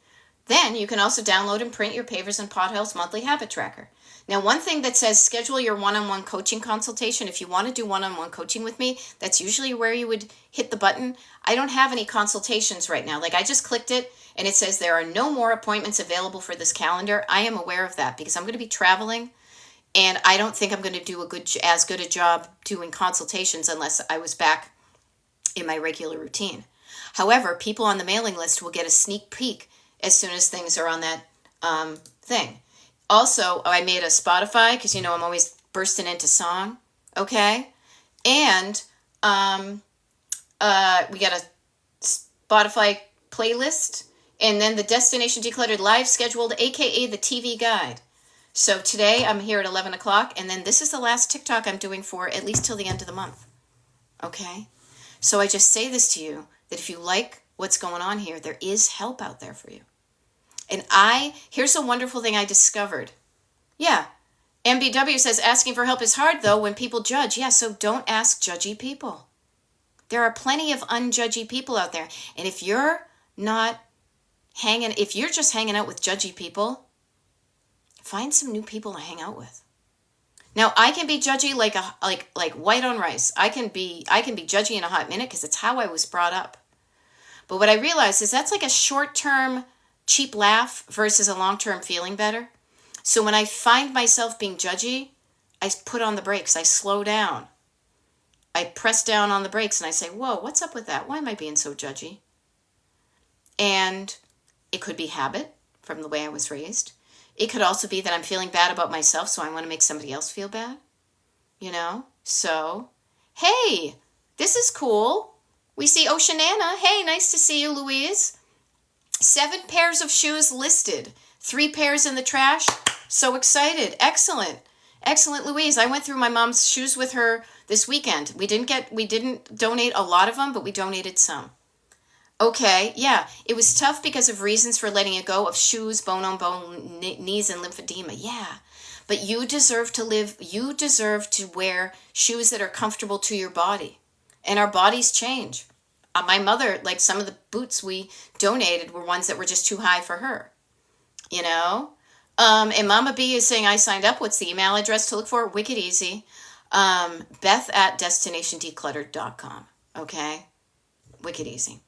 Then you can also download and print your Pavers and Pothouse monthly habit tracker. Now, one thing that says schedule your one-on-one coaching consultation. If you want to do one-on-one coaching with me, that's usually where you would hit the button. I don't have any consultations right now. Like, I just clicked it and it says there are no more appointments available for this calendar. I am aware of that because I'm going to be traveling, and I don't think I'm going to do as good a job doing consultations unless I was back in my regular routine. However, people on the mailing list will get a sneak peek as soon as things are on that thing. Also, I made a Spotify because, I'm always bursting into song, okay? And we got a Spotify playlist, and then the Destination Decluttered live scheduled, aka the TV guide. So today I'm here at 11 o'clock, and then this is the last TikTok I'm doing for at least till the end of the month, okay? So I just say this to you, that if you like what's going on here, there is help out there for you. And here's a wonderful thing I discovered. Yeah, MBW says asking for help is hard, though, when people judge. Yeah, so don't ask judgy people. There are plenty of unjudgy people out there. And if you're just hanging out with judgy people, find some new people to hang out with. Now, I can be judgy like white on rice. I can be judgy in a hot minute because it's how I was brought up. But what I realized is that's like a short-term cheap laugh versus a long-term feeling better. So when I find myself being judgy, I put on the brakes. I slow down. I press down on the brakes and I say, whoa, what's up with that? Why am I being so judgy? And it could be habit from the way I was raised. It could also be that I'm feeling bad about myself, so I want to make somebody else feel bad. So, hey, this is cool. We see Oceanana. Hey, nice to see you, Louise. 7 pairs of shoes listed. 3 pairs in the trash. So excited. Excellent. Excellent, Louise. I went through my mom's shoes with her this weekend. We didn't donate a lot of them, but we donated some. Okay, yeah. It was tough because of reasons for letting it go of shoes, bone on bone, knees, and lymphedema. Yeah. But you deserve to wear shoes that are comfortable to your body. And our bodies change. My mother, like some of the boots we donated were ones that were just too high for her, you know? And Mama B is saying, I signed up. What's the email address to look for? Wicked easy. Beth at destinationdecluttered.com. Okay? Wicked easy.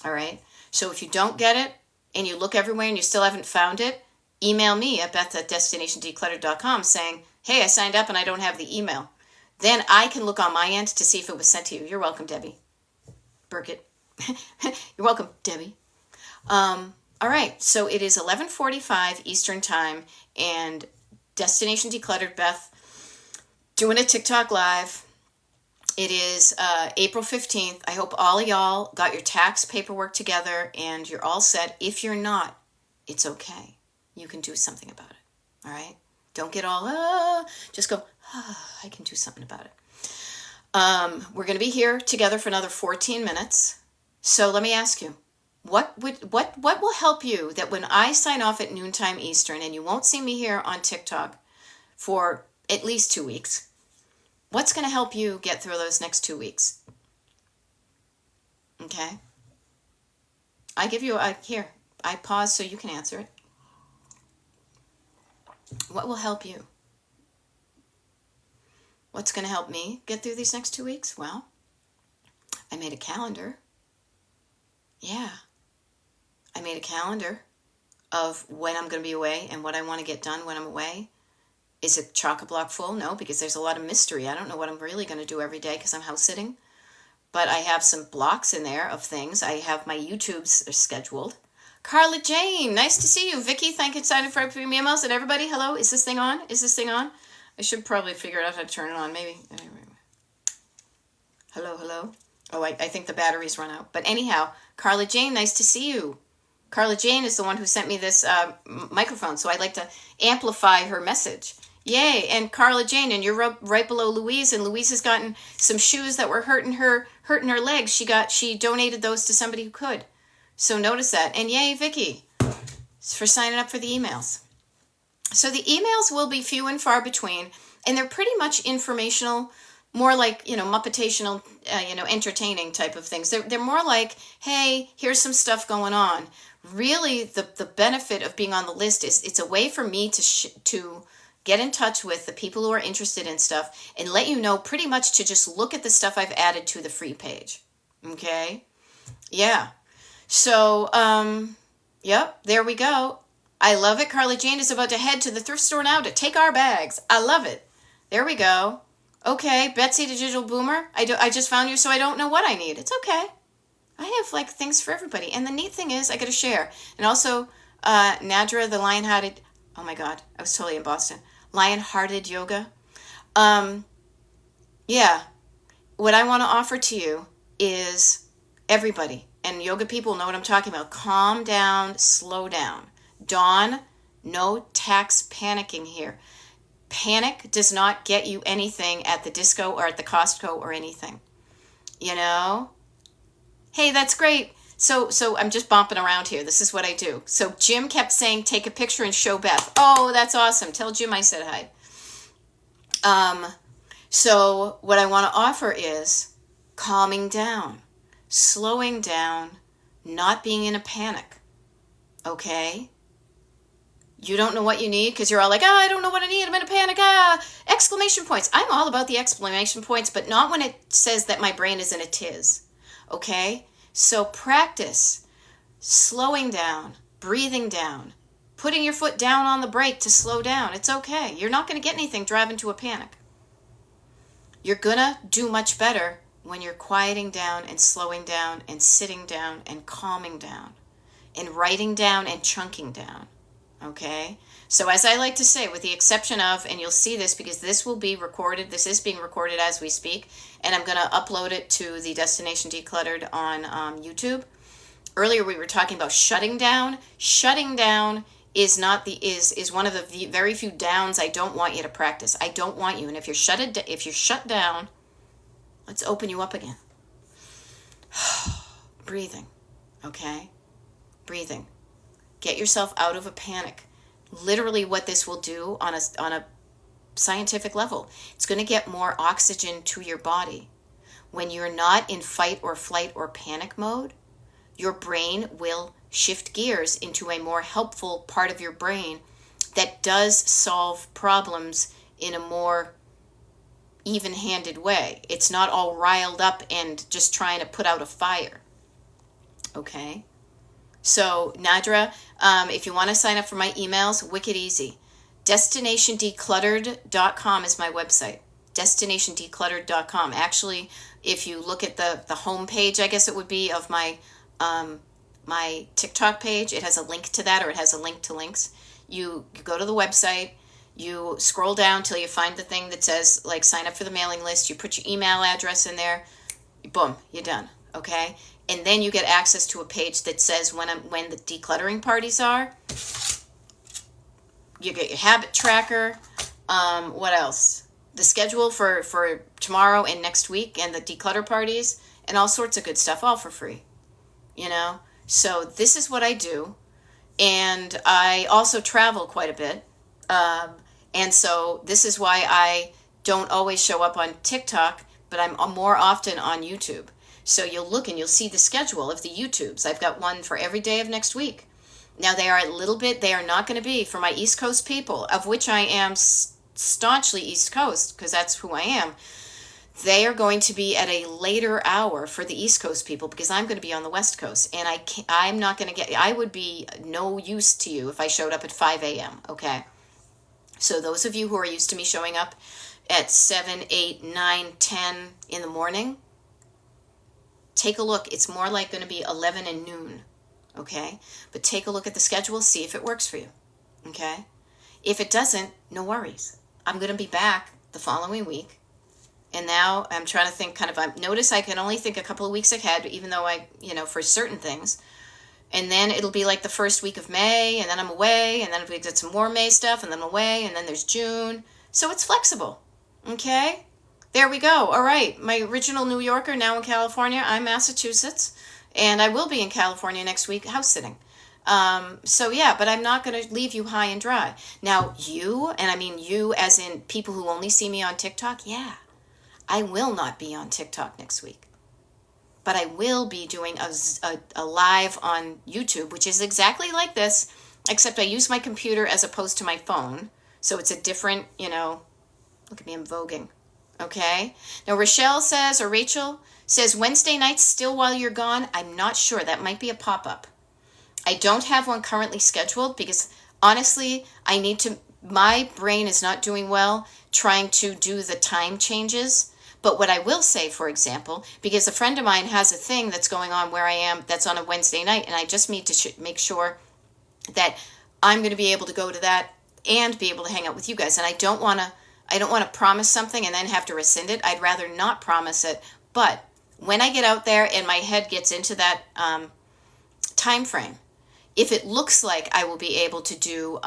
All right? So if you don't get it and you look everywhere and you still haven't found it, email me at beth at destinationdecluttered.com saying, hey, I signed up and I don't have the email. Then I can look on my end to see if it was sent to you. You're welcome, Debbie. Burkett. You're welcome, Debbie. All right, so it is 11:45 Eastern Time, and Destination Decluttered Beth doing a TikTok live. It is April 15th. I hope all of y'all got your tax paperwork together and you're all set. If you're not, it's okay. You can do something about it, all right? Don't get all, just go, I can do something about it. We're going to be here together for another 14 minutes. So let me ask you, what will help you that when I sign off at noontime Eastern and you won't see me here on TikTok for at least 2 weeks, what's going to help you get through those next 2 weeks? Okay? I pause so you can answer it. What will help you? What's going to help me get through these next 2 weeks? Well, I made a calendar. Yeah. I made a calendar of when I'm going to be away and what I want to get done when I'm away. Is it chock-a-block full? No, because there's a lot of mystery. I don't know what I'm really going to do every day because I'm house sitting. But I have some blocks in there of things. I have my YouTubes scheduled. Carla Jane, nice to see you. Vicky, thank you for premium emails. And everybody, hello, is this thing on? Is this thing on? I should probably figure out how to turn it on, maybe. Hello. Oh, I think the batteries run out. But anyhow, Carla Jane, nice to see you. Carla Jane is the one who sent me this microphone, so I'd like to amplify her message. Yay, and Carla Jane, and you're right below Louise, and Louise has gotten some shoes that were hurting her legs. She donated those to somebody who could. So notice that. And yay, Vicky, for signing up for the emails. So the emails will be few and far between, and they're pretty much informational, more like, Muppetational, entertaining type of things. They're more like, hey, here's some stuff going on. Really, the benefit of being on the list is it's a way for me to get in touch with the people who are interested in stuff and let you know pretty much to just look at the stuff I've added to the free page. Okay? Yeah. So, yep, there we go. I love it. Carla Jane is about to head to the thrift store now to take our bags. I love it. There we go. Okay, Betsy the Digital Boomer. I just found you, so I don't know what I need. It's okay. I have things for everybody. And the neat thing is I get to share. And also, Nadra, the Lion-Hearted, oh my God, I was totally in Boston. Lion-Hearted Yoga. Yeah, what I want to offer to you is everybody, and yoga people know what I'm talking about. Calm down, slow down. Dawn, no tax panicking here. Panic does not get you anything at the disco or at the Costco or anything. Hey, that's great. So I'm just bumping around here. This is what I do. So Jim kept saying, take a picture and show Beth. Oh, that's awesome. Tell Jim I said hi. So what I want to offer is calming down, slowing down, not being in a panic. Okay? You don't know what you need because you're all like, I don't know what I need. I'm in a panic. Exclamation points. I'm all about the exclamation points, but not when it says that my brain is in a tiz. Okay? So practice slowing down, breathing down, putting your foot down on the brake to slow down. It's okay. You're not going to get anything driving to a panic. You're going to do much better when you're quieting down and slowing down and sitting down and calming down and writing down and chunking down. Okay? So as I like to say, with the exception of, and you'll see this because this will be recorded, this is being recorded as we speak, and I'm going to upload it to the Destination Decluttered on YouTube. Earlier we were talking about shutting down. Shutting down is one of the very few downs I don't want you to practice. I don't want you. And if if you're shut down, let's open you up again. Breathing, okay? Breathing. Get yourself out of a panic. Literally what this will do on a scientific level, it's going to get more oxygen to your body. When you're not in fight or flight or panic mode, your brain will shift gears into a more helpful part of your brain that does solve problems in a more even-handed way. It's not all riled up and just trying to put out a fire. Okay? So, Nadra, if you want to sign up for my emails, wicked easy. DestinationDecluttered.com is my website. DestinationDecluttered.com. Actually, if you look at the home page, I guess it would be, of my my TikTok page, it has a link to that, or it has a link to links. You go to the website, you scroll down till you find the thing that says, like, sign up for the mailing list. You put your email address in there. Boom, you're done. Okay? And then you get access to a page that says when the decluttering parties are. You get your habit tracker. What else? The schedule for tomorrow and next week, and the declutter parties, and all sorts of good stuff, all for free. You know? So this is what I do. And I also travel quite a bit. And so this is why I don't always show up on TikTok, but I'm more often on YouTube. So you'll look and you'll see the schedule of the YouTubes. I've got one for every day of next week. Now they are not going to be for my East Coast people, of which I am staunchly East Coast, because that's who I am. They are going to be at a later hour for the East Coast people, because I'm going to be on the West Coast, and I would be no use to you if I showed up at 5 a.m., okay? So those of you who are used to me showing up at 7, 8, 9, 10 in the morning, take a look. It's more like going to be 11 and noon, okay? But take a look at the schedule, see if it works for you, okay? If it doesn't, no worries. I'm going to be back the following week. And now I'm trying to think notice I can only think a couple of weeks ahead, even though for certain things. And then it'll be like the first week of May, and then I'm away, and then we get some more May stuff, and then I'm away, and then there's June. So it's flexible, okay? There we go. All right. My original New Yorker, now in California. I'm Massachusetts, and I will be in California next week house sitting. So yeah, but I'm not going to leave you high and dry. Now you, and I mean you as in people who only see me on TikTok, yeah. I will not be on TikTok next week, but I will be doing a live on YouTube, which is exactly like this, except I use my computer as opposed to my phone. So it's a different, look at me, I'm voguing. Okay. Now Rachel says, Wednesday nights still while you're gone. I'm not sure. That might be a pop-up. I don't have one currently scheduled because honestly, my brain is not doing well trying to do the time changes. But what I will say, for example, because a friend of mine has a thing that's going on where I am that's on a Wednesday night, and I just need to make sure that I'm going to be able to go to that and be able to hang out with you guys. And I don't want to promise something and then have to rescind it. I'd rather not promise it. But when I get out there and my head gets into that time frame, if it looks like I will be able to do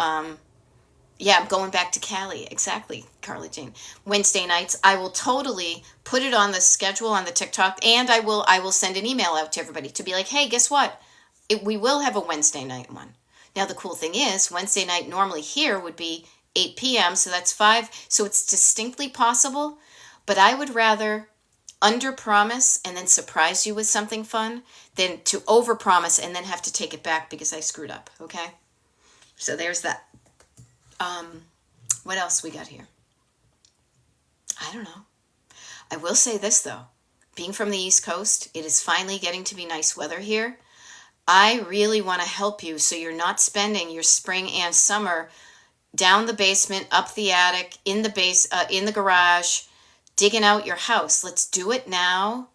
I'm going back to Cali. Exactly, Carly Jane. Wednesday nights, I will totally put it on the schedule on the TikTok, and I will send an email out to everybody to be like, hey, guess what? We will have a Wednesday night one. Now, the cool thing is, Wednesday night normally here would be 8 p.m., so that's 5, so it's distinctly possible, but I would rather under-promise and then surprise you with something fun than to over-promise and then have to take it back because I screwed up, okay? So there's that. What else we got here? I don't know. I will say this, though. Being from the East Coast, it is finally getting to be nice weather here. I really want to help you so you're not spending your spring and summer down the basement, up the attic, in the garage, digging out your house. Let's do it now.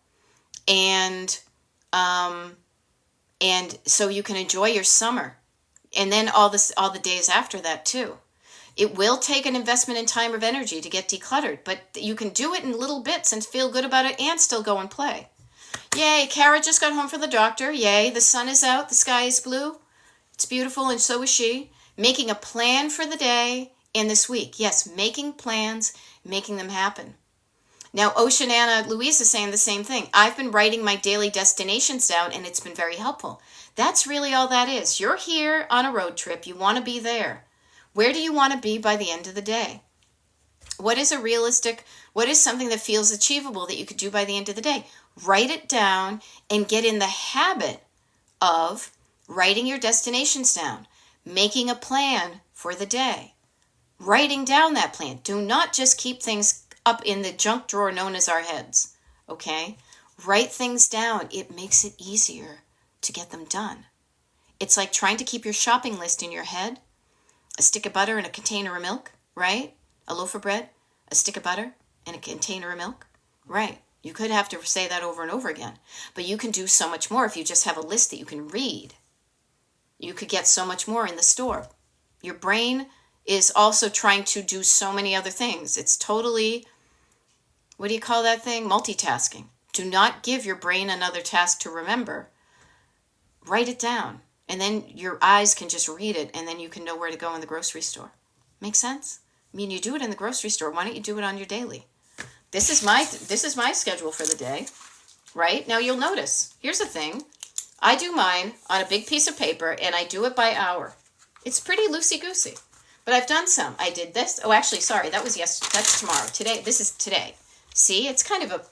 And so you can enjoy your summer. And then all the days after that, too. It will take an investment in time of energy to get decluttered, but you can do it in little bits and feel good about it and still go and play. Yay, Kara just got home from the doctor. Yay, the sun is out, the sky is blue. It's beautiful, and so is she. Making a plan for the day and this week. Yes, making plans, making them happen. Now, Oceanana Louise is saying the same thing. I've been writing my daily destinations down, and it's been very helpful. That's really all that is. You're here on a road trip. You want to be there. Where do you want to be by the end of the day? What is something that feels achievable that you could do by the end of the day? Write it down and get in the habit of writing your destinations down, making a plan for the day, writing down that plan. Do not just keep things up in the junk drawer known as our heads, okay? Write things down. It makes it easier to get them done. It's like trying to keep your shopping list in your head. A stick of butter and a container of milk, right? A loaf of bread, a stick of butter, and a container of milk, right? You could have to say that over and over again, but you can do so much more if you just have a list that you can read. You could get so much more in the store. Your brain is also trying to do so many other things. It's totally, what do you call that thing? Multitasking. Do not give your brain another task to remember. Write it down, and then your eyes can just read it, and then you can know where to go in the grocery store. Make sense? I mean, you do it in the grocery store. Why don't you do it on your daily? This is my schedule for the day, right? Now you'll notice, here's the thing. I do mine on a big piece of paper, and I do it by hour. It's pretty loosey-goosey, but I've done some. I did this. Oh, actually, sorry, that was yesterday. That's tomorrow. Today, this is today. See, it's kind of a,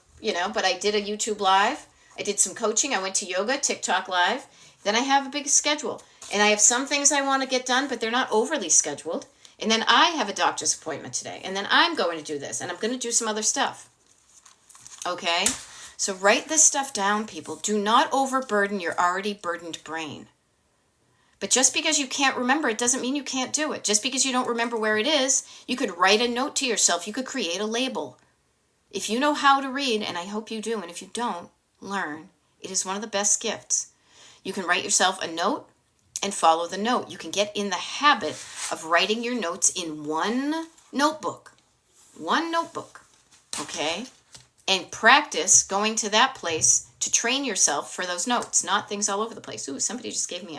but I did a YouTube Live. I did some coaching. I went to yoga, TikTok Live. Then I have a big schedule, and I have some things I want to get done, but they're not overly scheduled. And then I have a doctor's appointment today, and then I'm going to do this, and I'm going to do some other stuff. Okay? So write this stuff down, people. Do not overburden your already burdened brain. But just because you can't remember it doesn't mean you can't do it. Just because you don't remember where it is, you could write a note to yourself. You could create a label. If you know how to read, and I hope you do, and if you don't, learn. It is one of the best gifts. You can write yourself a note and follow the note. You can get in the habit of writing your notes in one notebook. One notebook, okay? And practice going to that place to train yourself for those notes, not things all over the place. Ooh, somebody just gave me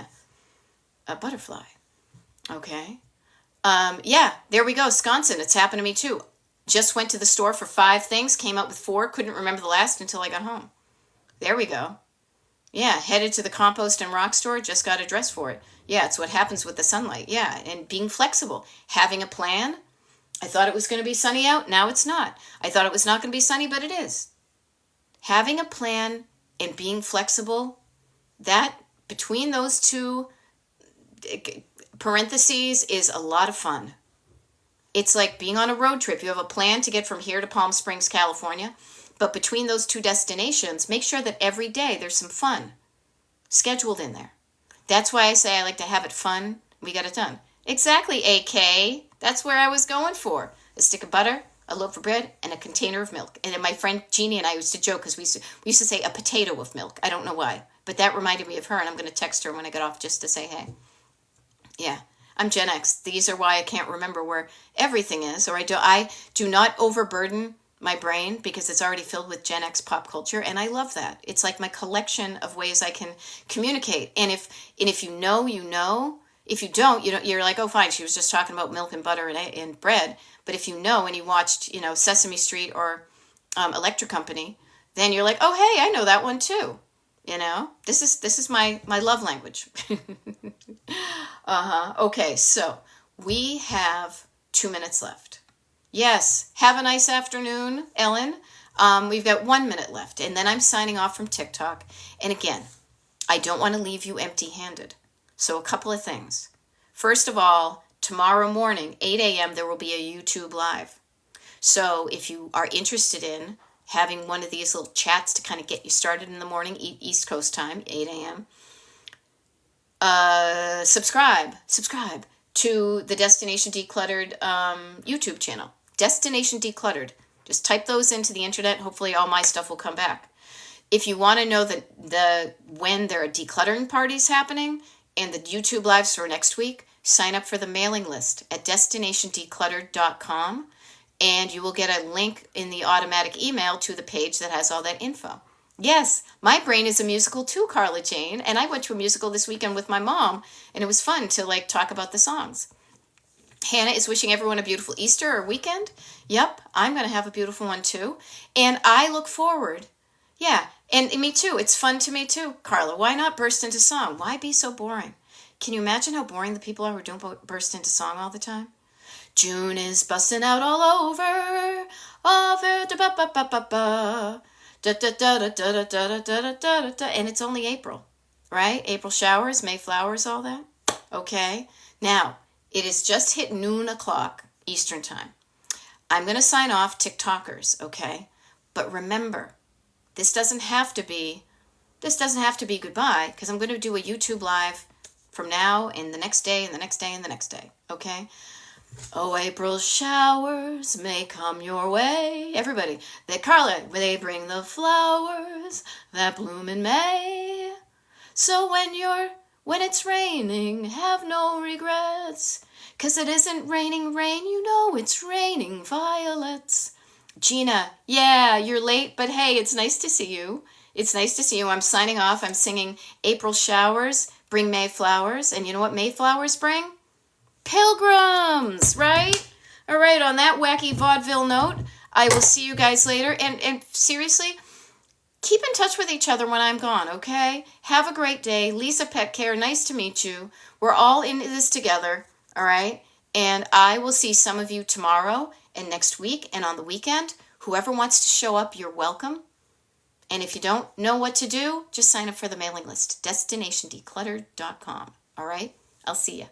a butterfly. Okay. Yeah, there we go. Wisconsin. It's happened to me too. Just went to the store for 5 things, came up with 4, couldn't remember the last until I got home. There we go. Yeah, headed to the compost and rock store, just got a dress for it. Yeah, it's what happens with the sunlight. Yeah, and being flexible. Having a plan. I thought it was going to be sunny out. Now it's not. I thought it was not going to be sunny, but it is. Having a plan and being flexible, that between those two parentheses is a lot of fun. It's like being on a road trip. You have a plan to get from here to Palm Springs, California. But between those 2 destinations, make sure that every day there's some fun scheduled in there. That's why I say I like to have it fun. We got it done. Exactly, AK. That's where I was going for. A stick of butter, a loaf of bread, and a container of milk. And then my friend Jeannie and I used to joke because we used to say a potato of milk. I don't know why. But that reminded me of her, and I'm going to text her when I get off just to say hey. Yeah, I'm Gen X. These are why I can't remember where everything is. Or I do not overburden my brain because it's already filled with Gen X pop culture, and I love that. It's like my collection of ways I can communicate. And if you know, you know. If you don't, you're like, oh, fine, she was just talking about milk and butter and bread. But if you know and you watched, Sesame Street or Electric Company, then you're like, oh, hey, I know that one too. This is my love language. Okay, so we have 2 minutes left. Yes, have a nice afternoon, Ellen. We've got 1 minute left, and then I'm signing off from TikTok. And again, I don't want to leave you empty-handed. So a couple of things. First of all, tomorrow morning, 8 a.m., there will be a YouTube Live. So if you are interested in having one of these little chats to kind of get you started in the morning, East Coast time, 8 a.m., subscribe to the Destination Decluttered YouTube channel. Destination Decluttered. Just type those into the internet. Hopefully all my stuff will come back. If you want to know when there are decluttering parties happening and the YouTube Lives for next week, sign up for the mailing list at destinationdecluttered.com, and you will get a link in the automatic email to the page that has all that info. Yes, my brain is a musical too, Carla Jane. And I went to a musical this weekend with my mom, and it was fun to like talk about the songs. Hannah is wishing everyone a beautiful Easter or weekend. Yep, I'm going to have a beautiful one too. And I look forward. Yeah, and me too. It's fun to me too, Carla. Why not burst into song? Why be so boring? Can you imagine how boring the people are who don't burst into song all the time? June is busting out all over, over da ba ba ba ba ba, da da da da da da da da da da da, and it's only April, right? April showers, May flowers, all that. Okay, now it is just hit noon o'clock Eastern time. I'm gonna sign off, TikTokers, okay? But remember, this doesn't have to be this doesn't have to be goodbye because I'm going to do a YouTube live from now and the next day and the next day and the next day. Okay? Oh, April showers may come your way. Everybody, Carla, they bring the flowers that bloom in May. So when it's raining, have no regrets. 'Cause it isn't raining rain, you know it's raining violets. Gina, yeah, you're late, but hey, it's nice to see you. It's nice to see you. I'm signing off. I'm singing April showers bring May flowers. And you know what May flowers bring? Pilgrims, right? All right, on that wacky vaudeville note, I will see you guys later. And seriously, keep in touch with each other when I'm gone, okay? Have a great day. Lisa Pet Care, nice to meet you. We're all in this together, all right? And I will see some of you tomorrow and next week and on the weekend. Whoever wants to show up, you're welcome. And if you don't know what to do, just sign up for the mailing list, destinationdecluttered.com. All right? I'll see you.